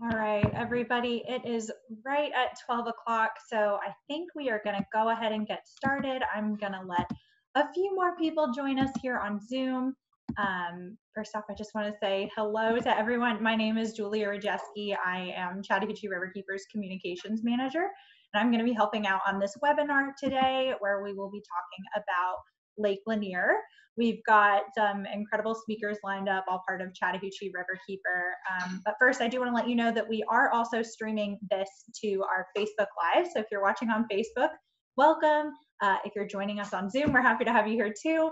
All right, everybody, it is right at 12 o'clock, so I think we are going to go ahead and get started. I'm going to let a few more people join us here on Zoom. First off, I just want to say hello to everyone. My name is Julia Rajeski. I am Chattahoochee Riverkeeper's Communications Manager, and I'm going to be helping out on this webinar today where we will be talking about Lake Lanier. We've got some incredible speakers lined up, all part of Chattahoochee Riverkeeper. But first, I do want to let you know that we are also streaming this to our Facebook Live. So if you're watching on Facebook, welcome. If you're joining us on Zoom, we're happy to have you here too.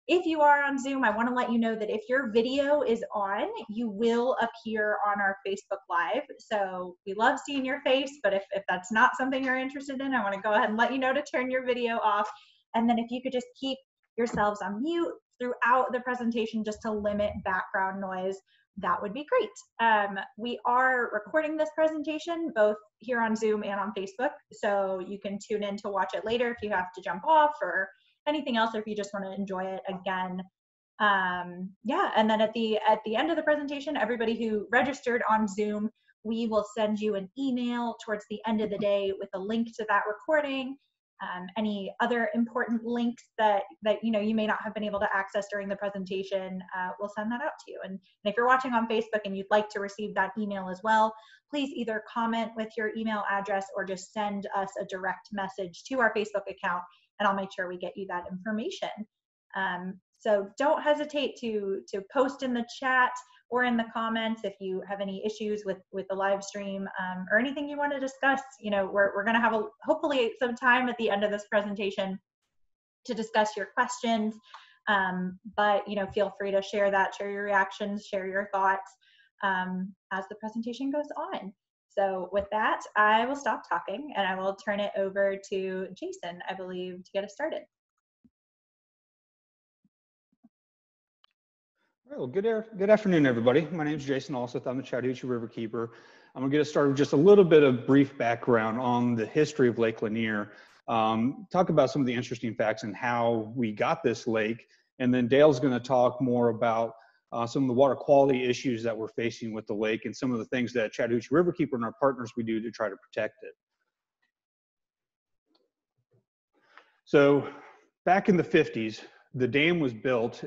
If you are on Zoom, I want to let you know that if your video is on, you will appear on our Facebook Live. So we love seeing your face, but if that's not something you're interested in, I want to go ahead and let you know to turn your video off. And then if you could just keep yourselves on mute throughout the presentation just to limit background noise, that would be great. We are recording this presentation both here on Zoom and on Facebook, so you can tune in to watch it later if you have to jump off or anything else, or if you just want to enjoy it again. Yeah, and then at the end of the presentation, everybody who registered on Zoom, we will send you an email towards the end of the day with a link to that recording. Any other important links that you may not have been able to access during the presentation, we'll send that out to you. And if you're watching on Facebook and you'd like to receive that email as well, please either comment with your email address or just send us a direct message to our Facebook account, and I'll make sure we get you that information. So don't hesitate to post in the chat or in the comments if you have any issues with the live stream or anything you want to discuss. We're going to have hopefully some time at the end of this presentation to discuss your questions, but feel free to share your reactions, share your thoughts as the presentation goes on. So with that, I will stop talking and I will turn it over to Jason, I believe, to get us started. Well, good afternoon, everybody. My name is Jason Alseth. I'm the Chattahoochee Riverkeeper. I'm going to get us started with just a little bit of brief background on the history of Lake Lanier, talk about some of the interesting facts and how we got this lake, and then Dale's going to talk more about some of the water quality issues that we're facing with the lake and some of the things that Chattahoochee Riverkeeper and our partners we do to try to protect it. So back in the 50s, the dam was built,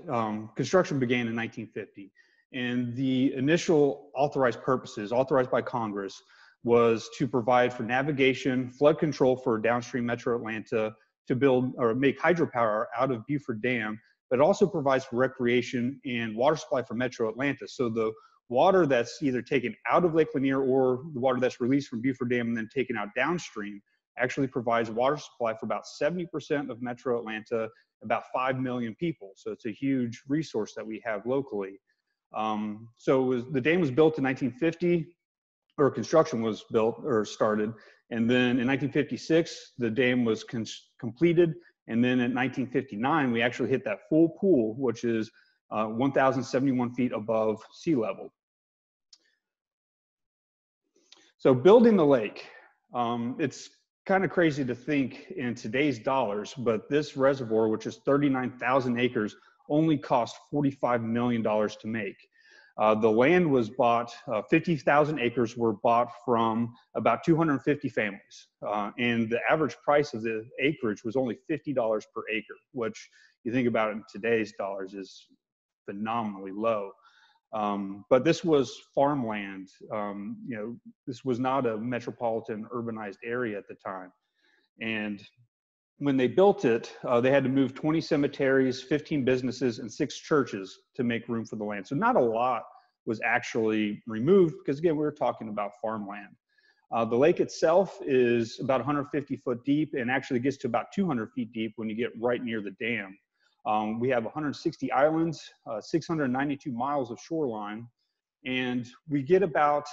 construction began in 1950, and the initial authorized purposes, authorized by Congress, was to provide for navigation, flood control for downstream Metro Atlanta, to build or make hydropower out of Buford Dam, but it also provides for recreation and water supply for Metro Atlanta. So the water that's either taken out of Lake Lanier or the water that's released from Buford Dam and then taken out downstream actually provides water supply for about 70% of Metro Atlanta, about 5 million people. So it's a huge resource that we have locally. The dam was built in 1950, or construction was built or started. And then in 1956, the dam was completed. And then in 1959, we actually hit that full pool, which is 1,071 feet above sea level. So building the lake, it's kind of crazy to think in today's dollars, but this reservoir, which is 39,000 acres, only cost $45 million to make. The land was bought, 50,000 acres were bought from about 250 families. And the average price of the acreage was only $50 per acre, which you think about it in today's dollars is phenomenally low. But this was farmland. This was not a metropolitan urbanized area at the time. And when they built it, they had to move 20 cemeteries, 15 businesses, and 6 churches to make room for the land. So not a lot was actually removed because, again, we were talking about farmland. The lake itself is about 150 foot deep and actually gets to about 200 feet deep when you get right near the dam. We have 160 islands, 692 miles of shoreline, and we get about,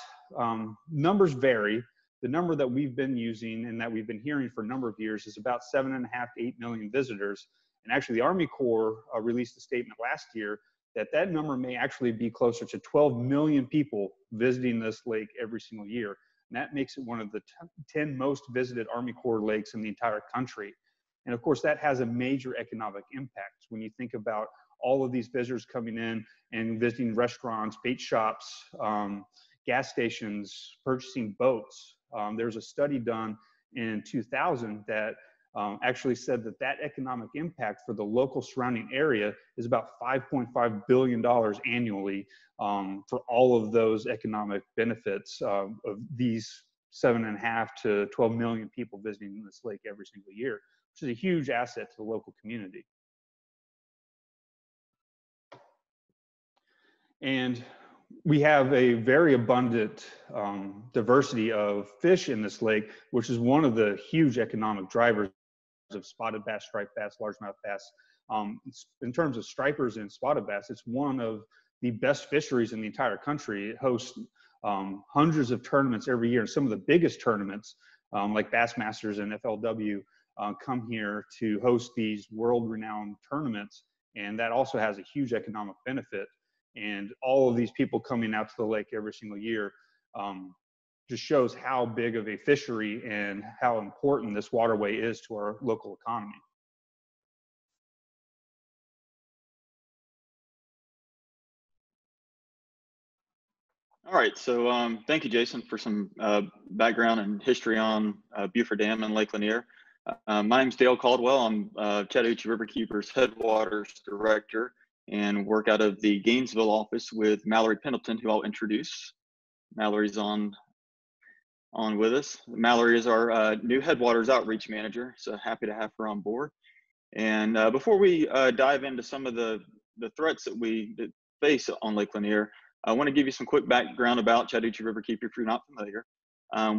numbers vary. The number that we've been using and that we've been hearing for a number of years is about 7.5 to 8 million visitors. And actually the Army Corps released a statement last year that number may actually be closer to 12 million people visiting this lake every single year. And that makes it one of the 10 most visited Army Corps lakes in the entire country. And of course, that has a major economic impact when you think about all of these visitors coming in and visiting restaurants, bait shops, gas stations, purchasing boats. There's a study done in 2000 that actually said that that economic impact for the local surrounding area is about $5.5 billion annually for all of those economic benefits of these 7.5 to 12 million people visiting this lake every single year, which is a huge asset to the local community. And we have a very abundant diversity of fish in this lake, which is one of the huge economic drivers of spotted bass, striped bass, largemouth bass. In terms of stripers and spotted bass, it's one of the best fisheries in the entire country. It hosts hundreds of tournaments every year. And some of the biggest tournaments, like Bassmasters and FLW, come here to host these world-renowned tournaments. And that also has a huge economic benefit. And all of these people coming out to the lake every single year just shows how big of a fishery and how important this waterway is to our local economy. All right, so thank you, Jason, for some background and history on Buford Dam and Lake Lanier. My name's Dale Caldwell. I'm Chattahoochee Riverkeeper's Headwaters Director and work out of the Gainesville office with Mallory Pendleton, who I'll introduce. Mallory's on with us. Mallory is our new Headwaters Outreach Manager, so happy to have her on board. And before we dive into some of the threats that we face on Lake Lanier, I want to give you some quick background about Chattahoochee Riverkeeper if you're not familiar.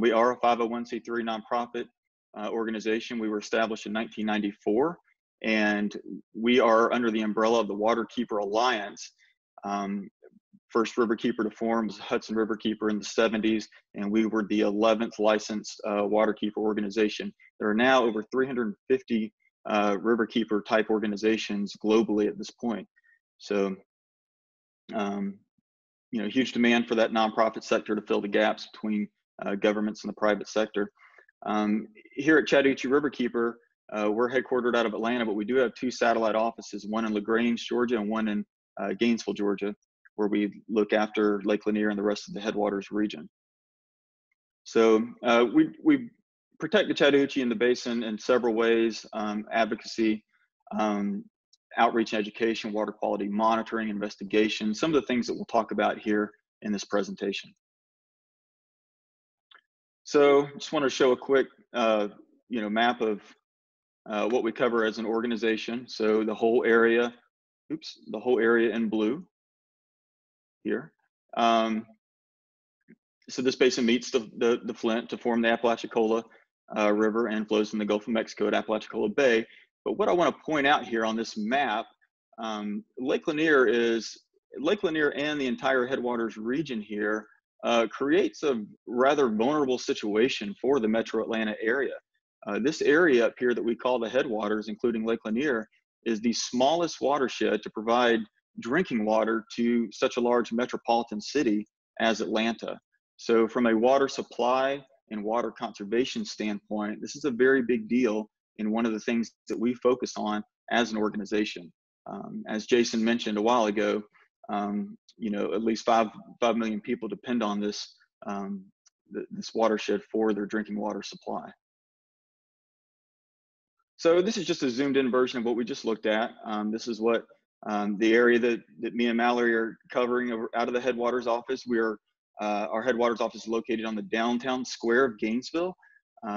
We are a 501c3 nonprofit organization. We were established in 1994, and we are under the umbrella of the Waterkeeper Alliance. First riverkeeper to form was Hudson Riverkeeper in the 70s, and we were the 11th licensed waterkeeper organization. There are now over 350 riverkeeper type organizations globally at this point. So, you know, huge demand for that nonprofit sector to fill the gaps between governments and the private sector. Here at Chattahoochee Riverkeeper, we're headquartered out of Atlanta, but we do have 2 satellite offices, one in LaGrange, Georgia, and one in Gainesville, Georgia, where we look after Lake Lanier and the rest of the Headwaters region. So we protect the Chattahoochee and the basin in several ways: advocacy, outreach and education, water quality monitoring, investigation, some of the things that we'll talk about here in this presentation. So just want to show a quick you know, map of what we cover as an organization. So the whole area, the whole area in blue here. So this basin meets the Flint to form the Apalachicola River and flows in the Gulf of Mexico at Apalachicola Bay. But what I want to point out here on this map, Lake Lanier and the entire Headwaters region here creates a rather vulnerable situation for the Metro Atlanta area. This area up here that we call the Headwaters, including Lake Lanier, is the smallest watershed to provide drinking water to such a large metropolitan city as Atlanta. So from a water supply and water conservation standpoint, this is a very big deal and one of the things that we focus on as an organization. As Jason mentioned a while ago, you know, at least 5 million people depend on this, this watershed for their drinking water supply. So this is just a zoomed in version of what we just looked at. This is what the area that me and Mallory are covering out of the Headwaters office. Our Headwaters office is located on the downtown square of Gainesville.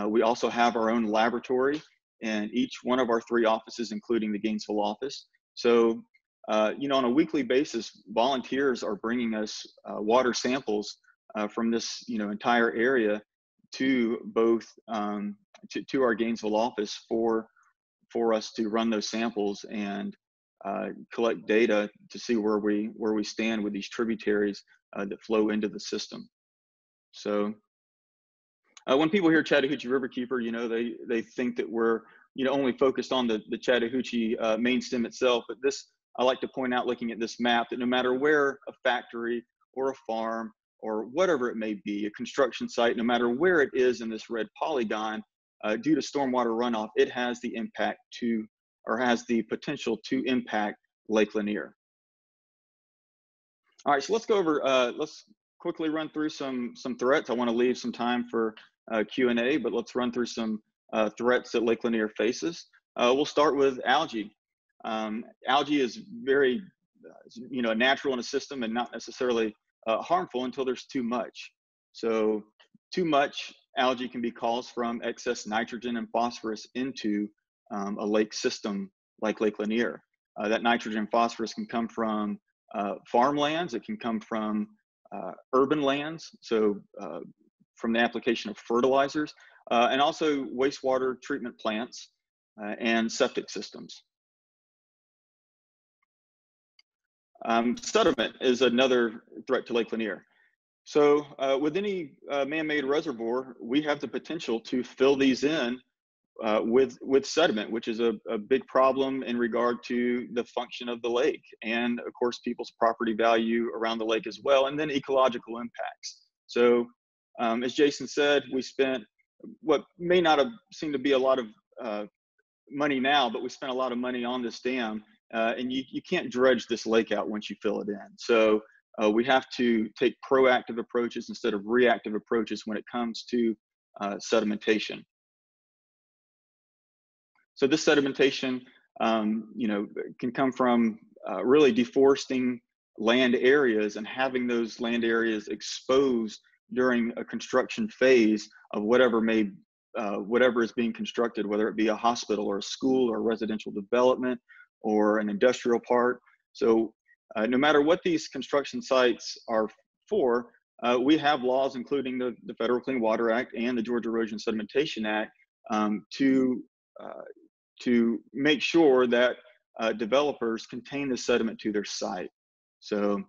We also have our own laboratory in each one of our 3 offices, including the Gainesville office. So, you know, on a weekly basis, volunteers are bringing us water samples from this, you know, entire area to both to our Gainesville office for us to run those samples and collect data to see where we stand with these tributaries that flow into the system. So when people hear Chattahoochee Riverkeeper, you know, they think that we're, you know, only focused on the Chattahoochee main stem itself. But this, I like to point out, looking at this map, that no matter where a factory or a farm or whatever it may be, a construction site, no matter where it is in this red polygon, due to stormwater runoff, it has the impact to, or has the potential to impact Lake Lanier. All right, so let's go over, let's quickly run through some threats. I want to leave some time for Q&A, but let's run through some threats that Lake Lanier faces. We'll start with algae. Algae is very, natural in a system and not necessarily harmful until there's too much. So too much algae can be caused from excess nitrogen and phosphorus into a lake system like Lake Lanier. That nitrogen and phosphorus can come from farmlands. It can come from urban lands, so from the application of fertilizers, and also wastewater treatment plants and septic systems. Sediment is another threat to Lake Lanier. So with any man-made reservoir, we have the potential to fill these in with sediment, which is a big problem in regard to the function of the lake and, of course, people's property value around the lake as well, and then ecological impacts. So as Jason said, we spent what may not have seemed to be a lot of money now, but we spent a lot of money on this dam, and you can't dredge this lake out once you fill it in. So we have to take proactive approaches instead of reactive approaches when it comes to sedimentation. So this sedimentation, can come from really deforesting land areas and having those land areas exposed during a construction phase of whatever is being constructed, whether it be a hospital or a school or residential development or an industrial park. So no matter what these construction sites are for, we have laws, including the Federal Clean Water Act and the Georgia Erosion Sedimentation Act, to make sure that developers contain the sediment to their site. So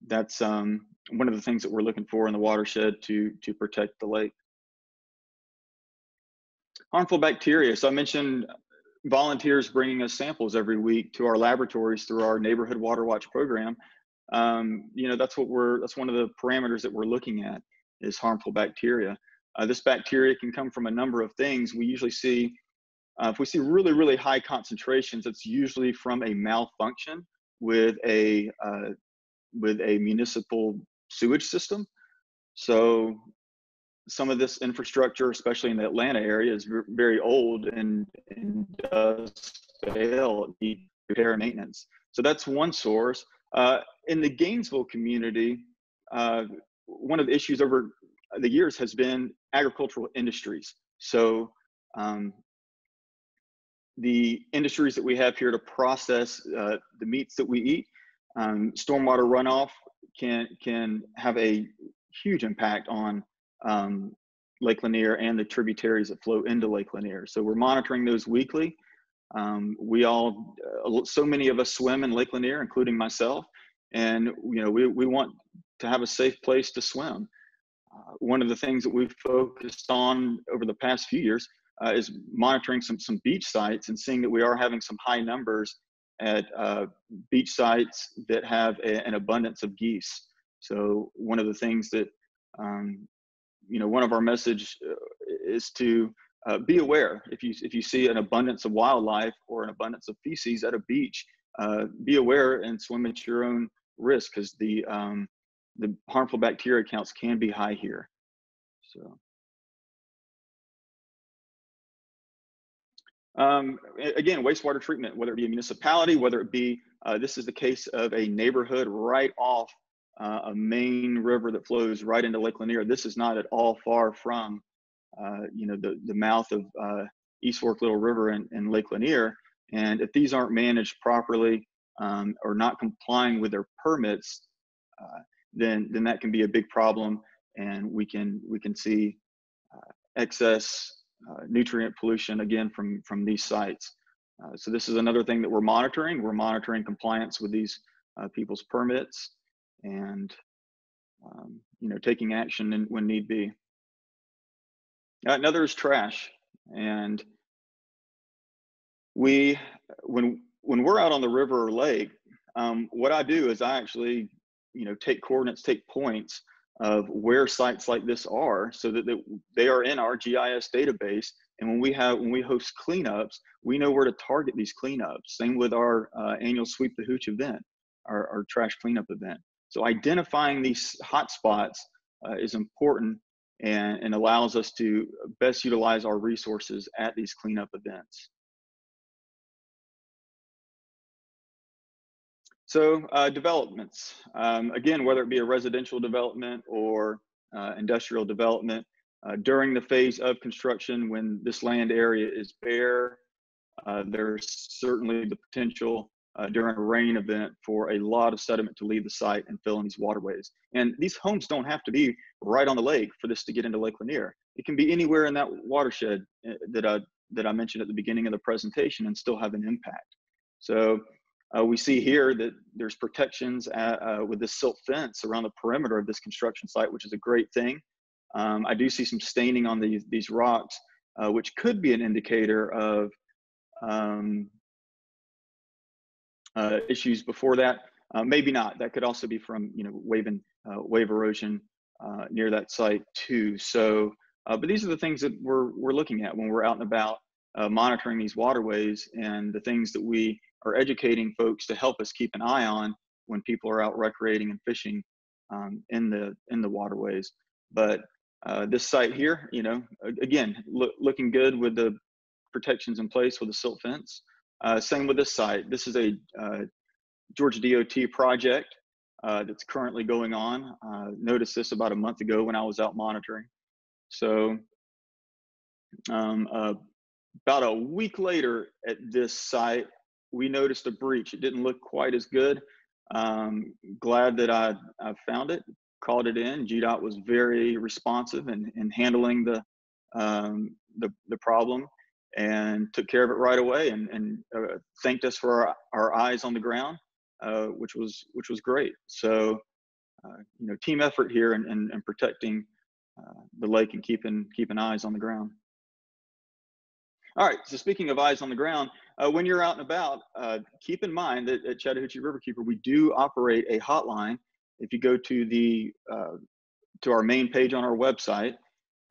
that's one of the things that we're looking for in the watershed to protect the lake. Harmful bacteria. So I mentioned volunteers bringing us samples every week to our laboratories through our Neighborhood Water Watch program. That's one of the parameters that we're looking at is harmful bacteria. This bacteria can come from a number of things. We usually see, if we see really, really high concentrations, it's usually from a malfunction with a municipal sewage system. So some of this infrastructure, especially in the Atlanta area, is very old and does fail, need repair and maintenance. So that's one source. In the Gainesville community, one of the issues over the years has been agricultural industries. So the industries that we have here to process the meats that we eat, stormwater runoff can have a huge impact on Lake Lanier and the tributaries that flow into Lake Lanier. So we're monitoring those weekly. So many of us swim in Lake Lanier, including myself, and we want to have a safe place to swim. One of the things that we've focused on over the past few years is monitoring some beach sites and seeing that we are having some high numbers at beach sites that have an abundance of geese. So one of the things that one of our message is to be aware. If you see an abundance of wildlife or an abundance of feces at a beach, be aware and swim at your own risk, because the harmful bacteria counts can be high here. So again, wastewater treatment, whether it be a municipality, whether it be this is the case of a neighborhood right off a main river that flows right into Lake Lanier. This is not at all far from the mouth of East Fork Little River and Lake Lanier. And if these aren't managed properly or not complying with their permits, then that can be a big problem, and we can see excess nutrient pollution again from these sites. So this is another thing that we're monitoring. We're monitoring compliance with these people's permits, and taking action when need be. Another is trash, and when we're out on the river or lake, what I do is I actually take coordinates, take points of where sites like this are, so that they are in our GIS database. And when we host cleanups, we know where to target these cleanups. Same with our annual Sweep the Hooch event, our trash cleanup event. So identifying these hotspots is important and allows us to best utilize our resources at these cleanup events. So developments, again, whether it be a residential development or industrial development, during the phase of construction, when this land area is bare, there's certainly the potential during a rain event for a lot of sediment to leave the site and fill in these waterways. And these homes don't have to be right on the lake for this to get into Lake Lanier. It can be anywhere in that watershed that I mentioned at the beginning of the presentation and still have an impact. So we see here that there's protections with this silt fence around the perimeter of this construction site, which is a great thing. I do see some staining on these rocks, which could be an indicator of issues before that. Maybe not. That could also be from wave erosion near that site too. So, but these are the things that we're looking at when we're out and about monitoring these waterways, and the things that we are educating folks to help us keep an eye on when people are out recreating and fishing in the waterways. But this site here, again, looking good with the protections in place with the silt fence. Same with this site. This is a Georgia DOT project that's currently going on. Noticed this about a month ago when I was out monitoring. So about a week later at this site, we noticed a breach. It didn't look quite as good. Glad that I found it, called it in. GDOT was very responsive in handling the problem, and took care of it right away, and thanked us for our eyes on the ground, which was great. So team effort here and protecting the lake and keeping eyes on the ground. All right, so speaking of eyes on the ground, when you're out and about, keep in mind that at Chattahoochee Riverkeeper, we do operate a hotline. If you go to our main page on our website,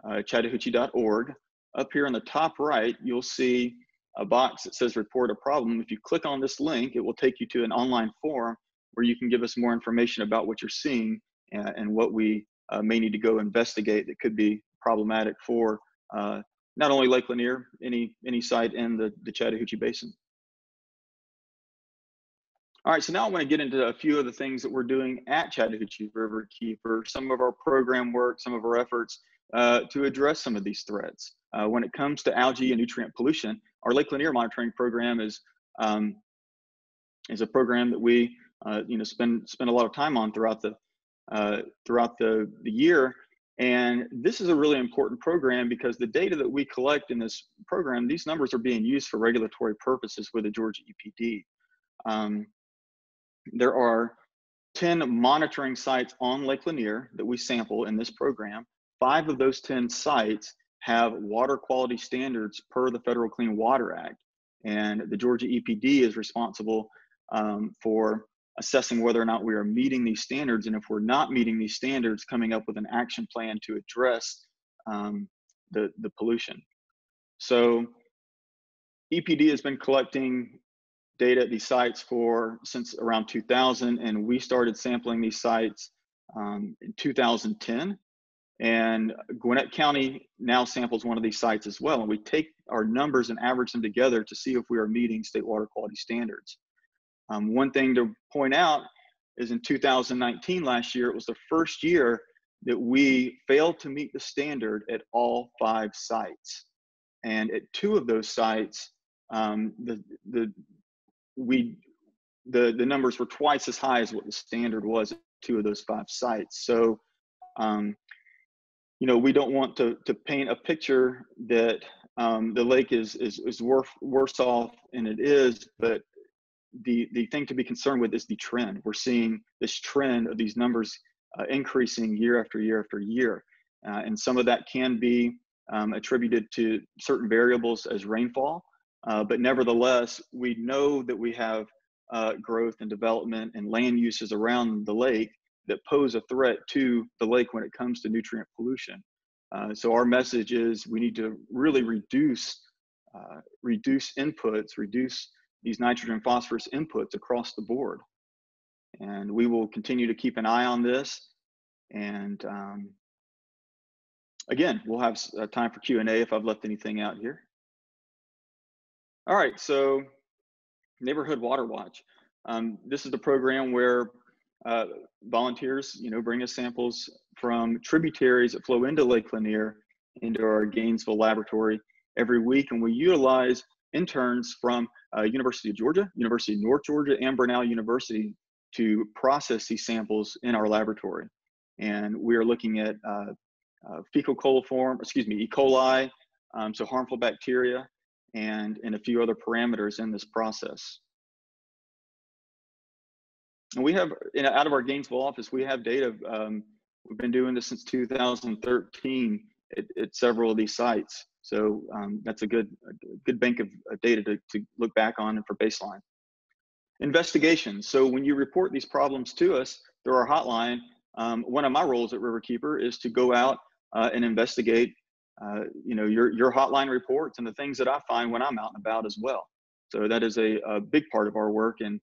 chattahoochee.org, up here on the top right, you'll see a box that says report a problem. If you click on this link, it will take you to an online form where you can give us more information about what you're seeing and what we may need to go investigate that could be problematic for not only Lake Lanier, any site in the Chattahoochee Basin. All right, so now I want to get into a few of the things that we're doing at Chattahoochee Riverkeeper, some of our program work, some of our efforts to address some of these threats. When it comes to algae and nutrient pollution, our Lake Lanier monitoring program is a program that we spend a lot of time on throughout the year. And this is a really important program because the data that we collect in this program, these numbers are being used for regulatory purposes with the Georgia EPD. There are 10 monitoring sites on Lake Lanier that we sample in this program. 5 of those 10 sites have water quality standards per the Federal Clean Water Act. And the Georgia EPD is responsible for assessing whether or not we are meeting these standards, and if we're not meeting these standards, coming up with an action plan to address the pollution. So EPD has been collecting data at these sites since around 2000, and we started sampling these sites in 2010. And Gwinnett County now samples one of these sites as well, and we take our numbers and average them together to see if we are meeting state water quality standards. One thing to point out is in 2019, last year, it was the first year that we failed to meet the standard at all 5 sites. And at 2 of those sites, the numbers were twice as high as what the standard was at 2 of those 5 sites. So, we don't want to paint a picture that the lake is worse off than it is, but the thing to be concerned with is the trend. We're seeing this trend of these numbers increasing year after year after year. And some of that can be attributed to certain variables as rainfall. But nevertheless, we know that we have growth and development and land uses around the lake that pose a threat to the lake when it comes to nutrient pollution. So our message is we need to really reduce inputs, reduce these nitrogen and phosphorus inputs across the board. And we will continue to keep an eye on this. And again, we'll have time for Q&A if I've left anything out here. All right, so Neighborhood Water Watch. This is the program where volunteers, bring us samples from tributaries that flow into Lake Lanier into our Gainesville laboratory every week, and we utilize interns from University of Georgia, University of North Georgia, and Brenau University to process these samples in our laboratory. And we are looking at E. coli, so harmful bacteria, and a few other parameters in this process. And we have, out of our Gainesville office, we have data. We've been doing this since 2013 at several of these sites. So that's a good bank of data to look back on and for baseline. Investigations. So when you report these problems to us through our hotline, one of my roles at Riverkeeper is to go out and investigate, your hotline reports and the things that I find when I'm out and about as well. So that is a big part of our work, and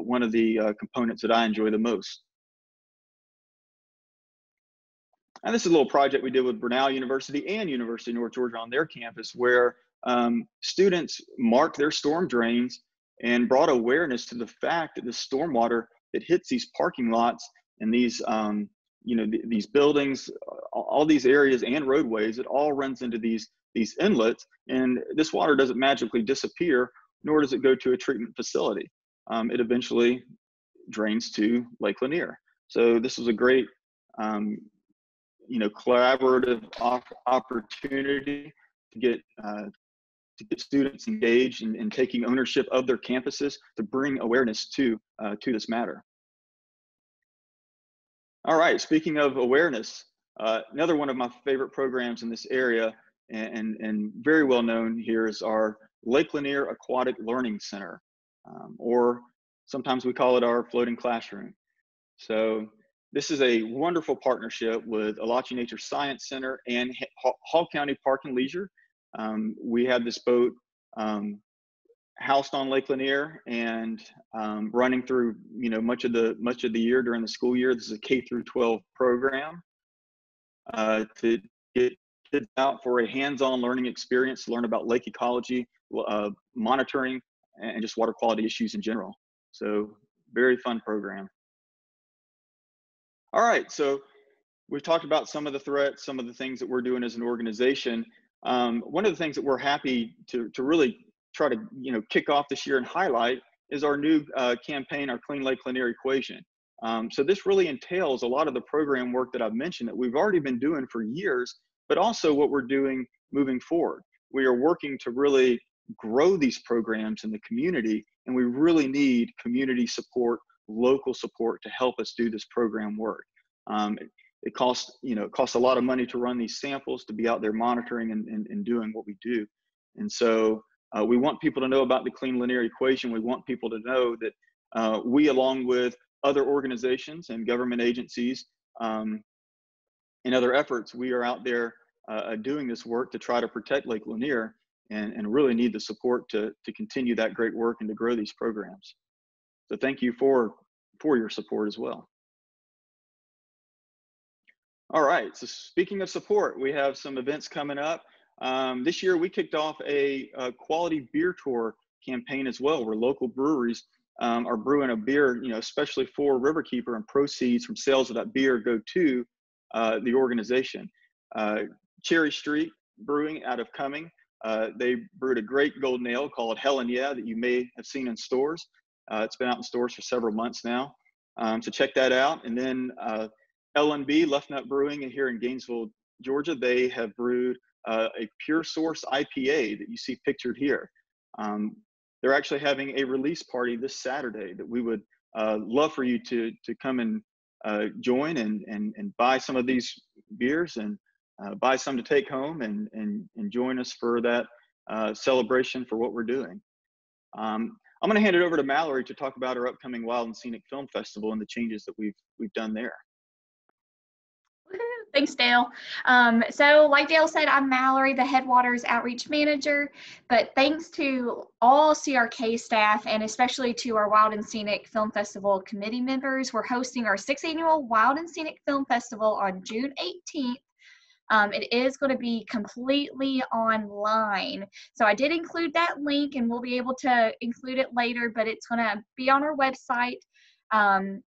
one of the components that I enjoy the most. And this is a little project we did with Brenau University and University of North Georgia on their campus, where students marked their storm drains and brought awareness to the fact that the stormwater that hits these parking lots and these, these buildings, all these areas and roadways, it all runs into these inlets, and this water doesn't magically disappear, nor does it go to a treatment facility. It eventually drains to Lake Lanier. So this was a great, collaborative opportunity to get students engaged in taking ownership of their campuses to bring awareness to this matter. All right, speaking of awareness, another one of my favorite programs in this area and very well known here is our Lake Lanier Aquatic Learning Center, or sometimes we call it our floating classroom. So this is a wonderful partnership with Alachua Nature Science Center and Hall County Park and Leisure. We had this boat housed on Lake Lanier and running through much of the year during the school year. This is a K through 12 program to get kids out for a hands-on learning experience to learn about lake ecology, monitoring, and just water quality issues in general. So very fun program. All right, so we've talked about some of the threats, some of the things that we're doing as an organization. One of the things that we're happy to really try to kick off this year and highlight is our new campaign, our Clean Lake Lanier Equation. So this really entails a lot of the program work that I've mentioned that we've already been doing for years, but also what we're doing moving forward. We are working to really grow these programs in the community, and we really need community support, local support to help us do this program work. It costs a lot of money to run these samples, to be out there monitoring and doing what we do. And so we want people to know about the Clean Lanier Equation. We want people to know that we, along with other organizations and government agencies and other efforts, we are out there doing this work to try to protect Lake Lanier, and really need the support to continue that great work and to grow these programs. So thank you for your support as well. All right, so speaking of support, we have some events coming up. This year we kicked off a quality beer tour campaign as well, where local breweries are brewing a beer, especially for Riverkeeper, and proceeds from sales of that beer go to the organization. Cherry Street Brewing out of Cumming, they brewed a great golden ale called Hell and Yeah that you may have seen in stores. It's been out in stores for several months now, so check that out. And then L&B, Left Nut Brewing here in Gainesville, Georgia, they have brewed a Pure Source IPA that you see pictured here. They're actually having a release party this Saturday that we would love for you to come and join and buy some of these beers and buy some to take home and join us for that celebration for what we're doing. I'm going to hand it over to Mallory to talk about our upcoming Wild and Scenic Film Festival and the changes that we've done there. Thanks, Dale. So like Dale said, I'm Mallory, the Headwaters Outreach Manager, but thanks to all CRK staff and especially to our Wild and Scenic Film Festival committee members, we're hosting our 6th annual Wild and Scenic Film Festival on June 18th. It is going to be completely online. So I did include that link and we'll be able to include it later, but it's going to be on our website.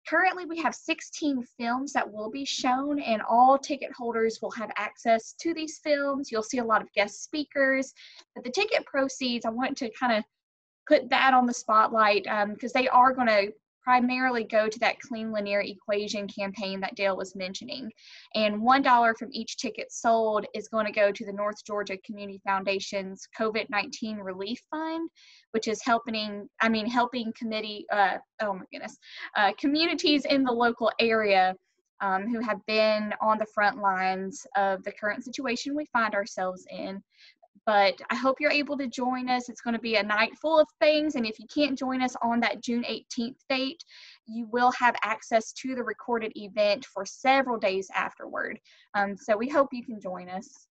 Currently, we have 16 films that will be shown, and all ticket holders will have access to these films. You'll see a lot of guest speakers, but the ticket proceeds, I want to kind of put that on the spotlight because they are going to primarily go to that Clean Lanier Equation campaign that Dale was mentioning. And $1 from each ticket sold is going to go to the North Georgia Community Foundation's COVID-19 Relief Fund, which is helping communities in the local area who have been on the front lines of the current situation we find ourselves in. But I hope you're able to join us. It's going to be a night full of things. And if you can't join us on that June 18th date, you will have access to the recorded event for several days afterward. So we hope you can join us.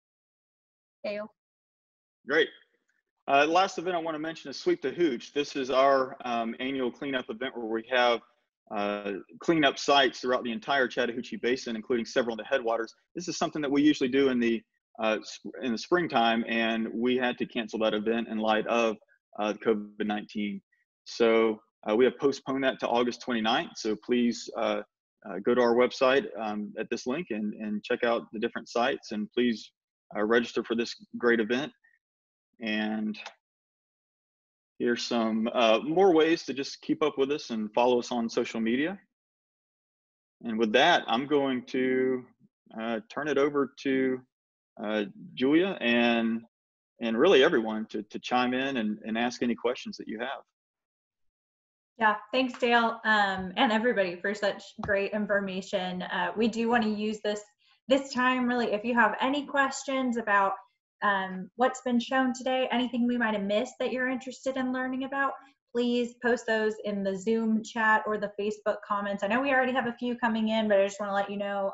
Dale? Great. Last event I want to mention is Sweep the Hooch. This is our annual cleanup event where we have cleanup sites throughout the entire Chattahoochee Basin, including several in the headwaters. This is something that we usually do in the springtime, and we had to cancel that event in light of COVID-19. So we have postponed that to August 29th. So please go to our website at this link and check out the different sites, and please register for this great event. And here's some more ways to just keep up with us and follow us on social media. And with that, I'm going to turn it over to Julia and really everyone to chime in and ask any questions that you have. Yeah, thanks, Dale, and everybody for such great information. We do want to use this time, really, if you have any questions about what's been shown today, anything we might have missed that you're interested in learning about, please post those in the Zoom chat or the Facebook comments. I know we already have a few coming in, but I just want to let you know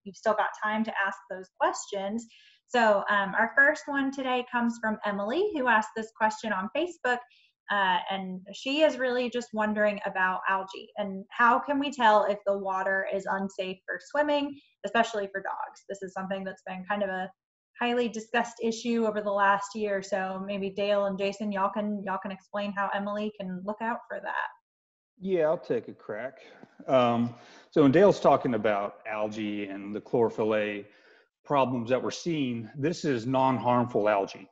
you've still got time to ask those questions. So our first one today comes from Emily, who asked this question on Facebook, and she is really just wondering about algae and how can we tell if the water is unsafe for swimming, especially for dogs. This is something that's been kind of a highly discussed issue over the last year. So maybe Dale and Jason, y'all can explain how Emily can look out for that. Yeah, I'll take a crack. So when Dale's talking about algae and the chlorophyll A problems that we're seeing, this is non-harmful algae.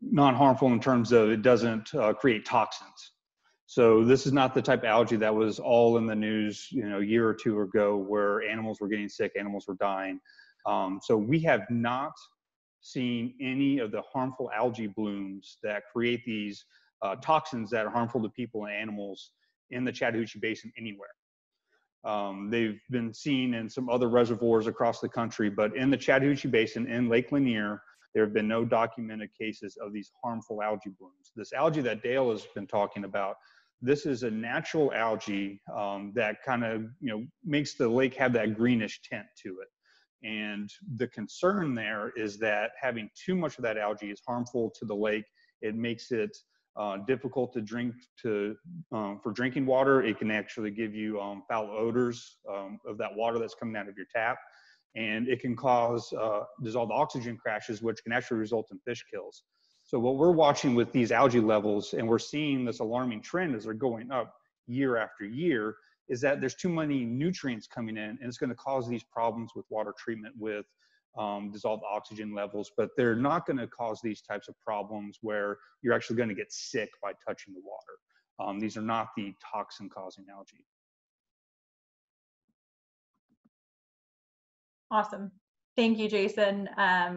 Non-harmful in terms of it doesn't create toxins. So this is not the type of algae that was all in the news, a year or two ago, where animals were getting sick, animals were dying. So we have not seen any of the harmful algae blooms that create these toxins that are harmful to people and animals in the Chattahoochee Basin anywhere. They've been seen in some other reservoirs across the country, but in the Chattahoochee Basin, in Lake Lanier, there have been no documented cases of these harmful algae blooms. This algae that Dale has been talking about, this is a natural algae that kind of makes the lake have that greenish tint to it. And the concern there is that having too much of that algae is harmful to the lake. It makes it difficult to drink for drinking water. It can actually give you foul odors of that water that's coming out of your tap. And it can cause dissolved oxygen crashes, which can actually result in fish kills. So what we're watching with these algae levels, and we're seeing this alarming trend as they're going up year after year, is that there's too many nutrients coming in, and it's going to cause these problems with water treatment with dissolved oxygen levels, but they're not going to cause these types of problems where you're actually going to get sick by touching the water. These are not the toxin-causing algae. Awesome. Thank you, Jason.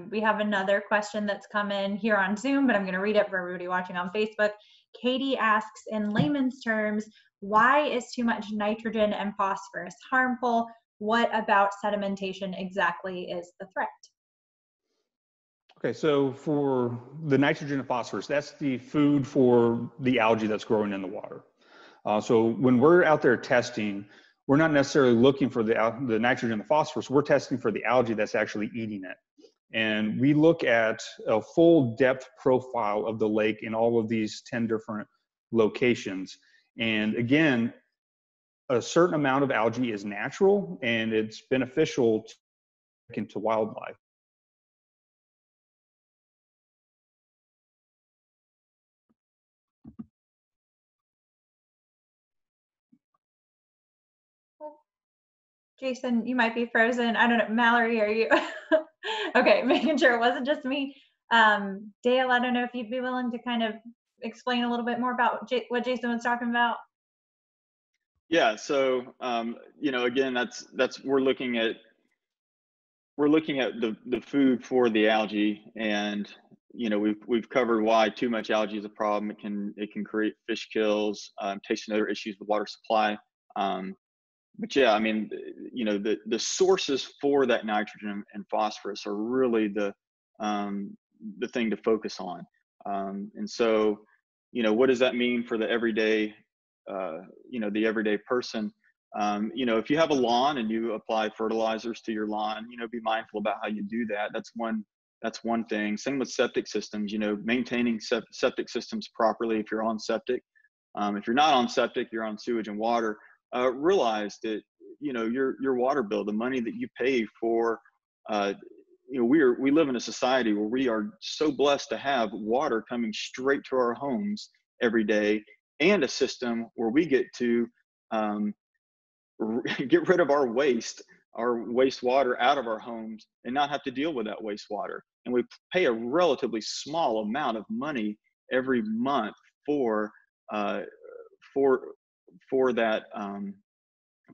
We have another question that's come in here on Zoom, but I'm going to read it for everybody watching on Facebook. Katie asks, in layman's terms, why is too much nitrogen and phosphorus harmful? What about sedimentation exactly is the threat? Okay, so for the nitrogen and phosphorus, that's the food for the algae that's growing in the water. So when we're out there testing, we're not necessarily looking for the nitrogen and the phosphorus. We're testing for the algae that's actually eating it. And we look at a full depth profile of the lake in all of these 10 different locations. And again, a certain amount of algae is natural and it's beneficial to wildlife. Jason, you might be frozen. I don't know. Mallory, are you? Okay, making sure it wasn't just me. Dale, I don't know if you'd be willing to kind of explain a little bit more about what Jason was talking about. Yeah. So, you know, again, we're looking at the food for the algae, and you know, we've covered why too much algae is a problem. It can create fish kills, taste and other issues with water supply. But yeah, I mean, you know, the sources for that nitrogen and phosphorus are really the thing to focus on. And so, you know, what does that mean for the everyday, you know, the everyday person? You know, if you have a lawn and you apply fertilizers to your lawn, you know, be mindful about how you do that. That's one thing. Same with septic systems. You know, maintaining septic systems properly. If you're on septic, if you're not on septic, you're on sewage and water. Realize that, you know, your water bill, the money that you pay for, you know, we live in a society where we are so blessed to have water coming straight to our homes every day, and a system where we get to get rid of our wastewater out of our homes and not have to deal with that wastewater. And we pay a relatively small amount of money every month for that,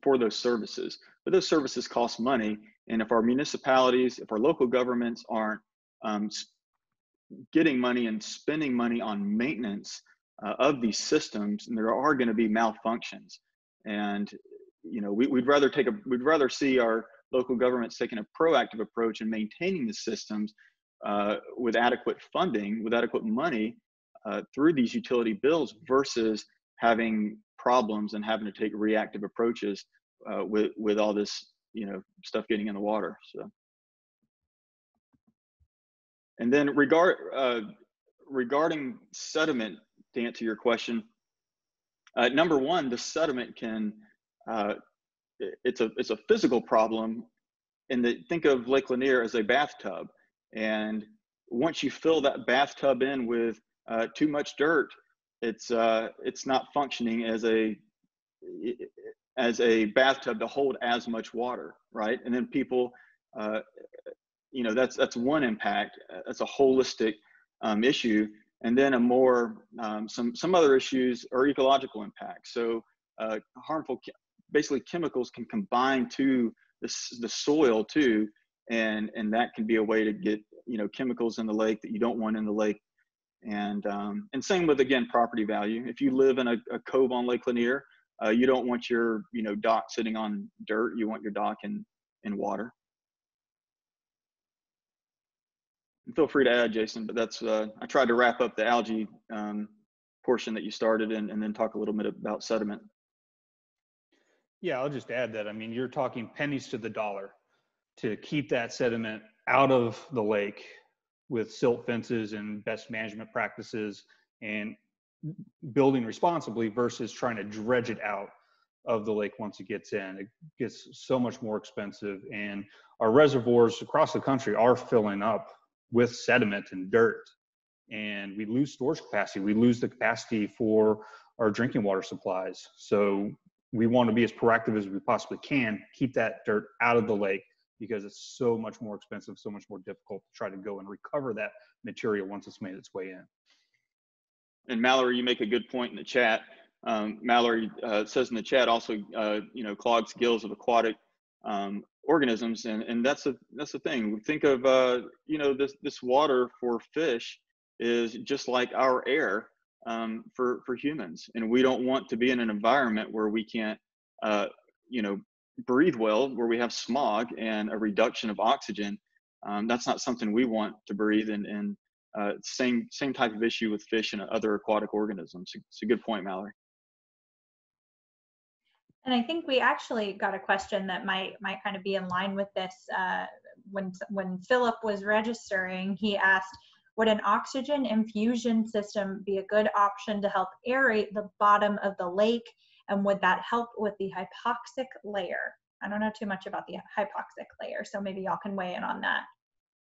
for those services. But those services cost money, and if our municipalities, if our local governments aren't getting money and spending money on maintenance of these systems, and there are going to be malfunctions. And you know, we'd rather see our local governments taking a proactive approach in maintaining the systems with adequate funding, with adequate money through these utility bills, versus having problems and having to take reactive approaches with all this, you know, stuff getting in the water. So, and then regarding sediment, to answer your question, number one, the sediment can it's a physical problem. And think of Lake Lanier as a bathtub, and once you fill that bathtub in with too much dirt, it's not functioning as a bathtub to hold as much water, right? And then people, you know, that's one impact. That's a holistic issue. And then a more some other issues are ecological impacts. So harmful, basically chemicals can combine to the soil too, and that can be a way to get, you know, chemicals in the lake that you don't want in the lake. And same with, again, property value. If you live in a cove on Lake Lanier, you don't want your, you know, dock sitting on dirt. You want your dock in water. And feel free to add, Jason, but that's I tried to wrap up the algae portion that you started and then talk a little bit about sediment. Yeah, I'll just add that, I mean, you're talking pennies to the dollar to keep that sediment out of the lake with silt fences and best management practices and building responsibly, versus trying to dredge it out of the lake once it gets in. It gets so much more expensive, and our reservoirs across the country are filling up with sediment and dirt, and we lose storage capacity. We lose the capacity for our drinking water supplies. So we want to be as proactive as we possibly can, keep that dirt out of the lake, because it's so much more expensive, so much more difficult to try to go and recover that material once it's made its way in. And Mallory, you make a good point in the chat. Mallory says in the chat also, you know, clogs gills of aquatic organisms, and that's the thing. Think of you know, this water for fish is just like our air for humans, and we don't want to be in an environment where we can't you know, breathe well, where we have smog and a reduction of oxygen. That's not something we want to breathe, and same type of issue with fish and other aquatic organisms. It's a good point, Mallory. And I think we actually got a question that might kind of be in line with this. When Philip was registering, he asked, would an oxygen infusion system be a good option to help aerate the bottom of the lake? And would that help with the hypoxic layer? I don't know too much about the hypoxic layer, so maybe y'all can weigh in on that.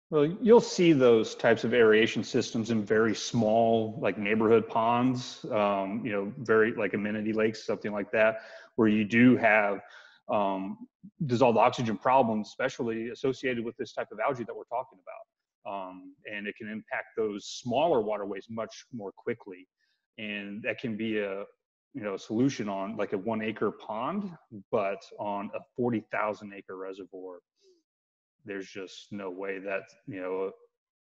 Well, you'll see those types of aeration systems in very small, like neighborhood ponds, very like amenity lakes, something like that, where you do have dissolved oxygen problems, especially associated with this type of algae that we're talking about. And it can impact those smaller waterways much more quickly. And that can be a solution on like a 1 acre pond, but on a 40,000 acre reservoir, there's just no way that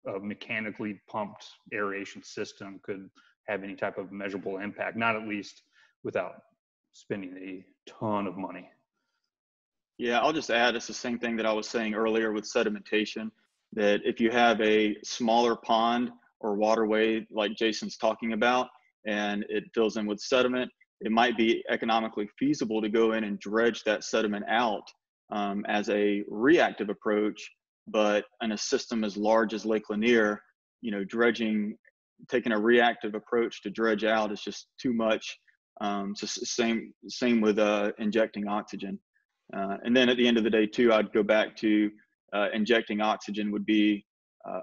a mechanically pumped aeration system could have any type of measurable impact, not at least without spending a ton of money. Yeah, I'll just add, it's the same thing that I was saying earlier with sedimentation, that if you have a smaller pond or waterway like Jason's talking about, and it fills in with sediment, it might be economically feasible to go in and dredge that sediment out as a reactive approach. But in a system as large as Lake Lanier, taking a reactive approach to dredge out is just too much. So same with injecting oxygen. And then at the end of the day too, I'd go back to injecting oxygen would be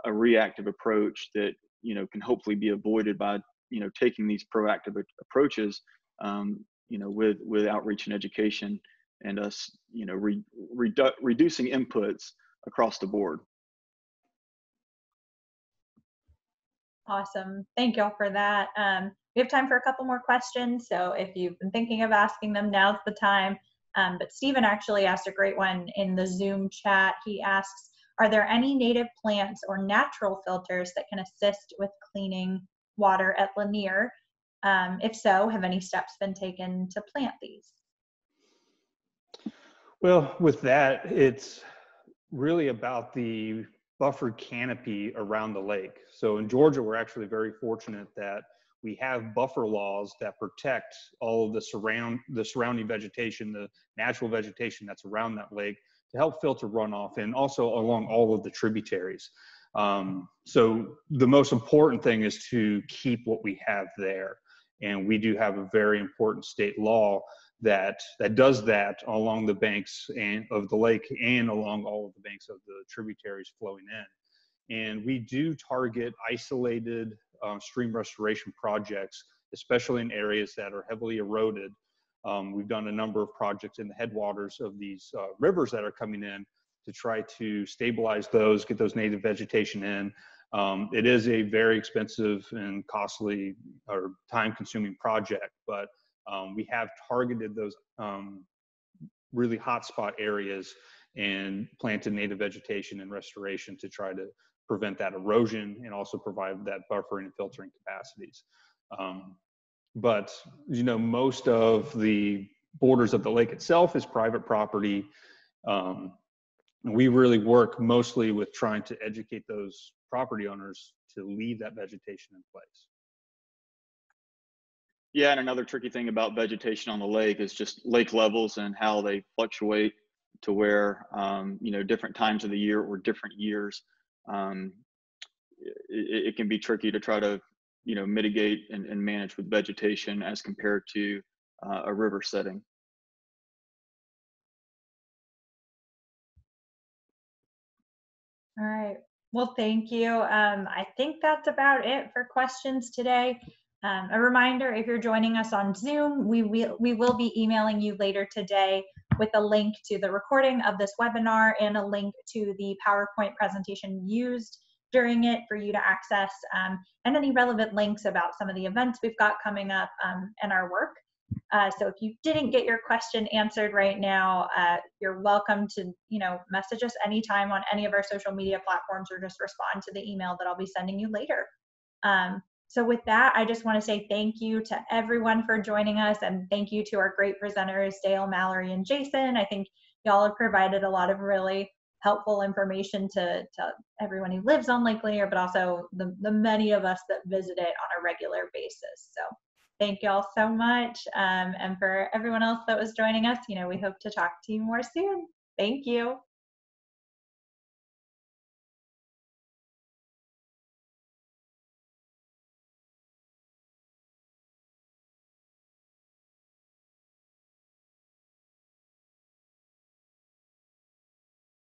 a reactive approach that can hopefully be avoided by taking these proactive approaches with outreach and education, and us reducing inputs across the board. Awesome. Thank y'all for that. We have time for a couple more questions, so if you've been thinking of asking them, now's the time. But Stephen actually asked a great one in the Zoom chat. He asks, are there any native plants or natural filters that can assist with cleaning water at Lanier? If so, have any steps been taken to plant these? Well, with that, it's really about the buffered canopy around the lake. So in Georgia, we're actually very fortunate that we have buffer laws that protect all of the surrounding vegetation, the natural vegetation that's around that lake, to help filter runoff, and also along all of the tributaries. So the most important thing is to keep what we have there. And we do have a very important state law that does that along the banks of the lake and along all of the banks of the tributaries flowing in. And we do target isolated stream restoration projects, especially in areas that are heavily eroded. We've done a number of projects in the headwaters of these rivers that are coming in to try to stabilize those, get those native vegetation in. It is a very expensive and costly or time-consuming project, but we have targeted those really hotspot areas and planted native vegetation and restoration to try to prevent that erosion and also provide that buffering and filtering capacities. But most of the borders of the lake itself is private property. We really work mostly with trying to educate those property owners to leave that vegetation in place. Yeah, and another tricky thing about vegetation on the lake is just lake levels and how they fluctuate to where, different times of the year or different years, it can be tricky to try to, mitigate and manage with vegetation as compared to a river setting. All right. Well, thank you. I think that's about it for questions today. A reminder, if you're joining us on Zoom, we will be emailing you later today with a link to the recording of this webinar and a link to the PowerPoint presentation used during it for you to access, and any relevant links about some of the events we've got coming up and our work. So if you didn't get your question answered right now, you're welcome to message us anytime on any of our social media platforms, or just respond to the email that I'll be sending you later. So with that, I just want to say thank you to everyone for joining us, and thank you to our great presenters, Dale, Mallory, and Jason. I think y'all have provided a lot of really helpful information to everyone who lives on Lake Lanier, but also the many of us that visit it on a regular basis. So Thank you all so much. And for everyone else that was joining us, we hope to talk to you more soon. Thank you.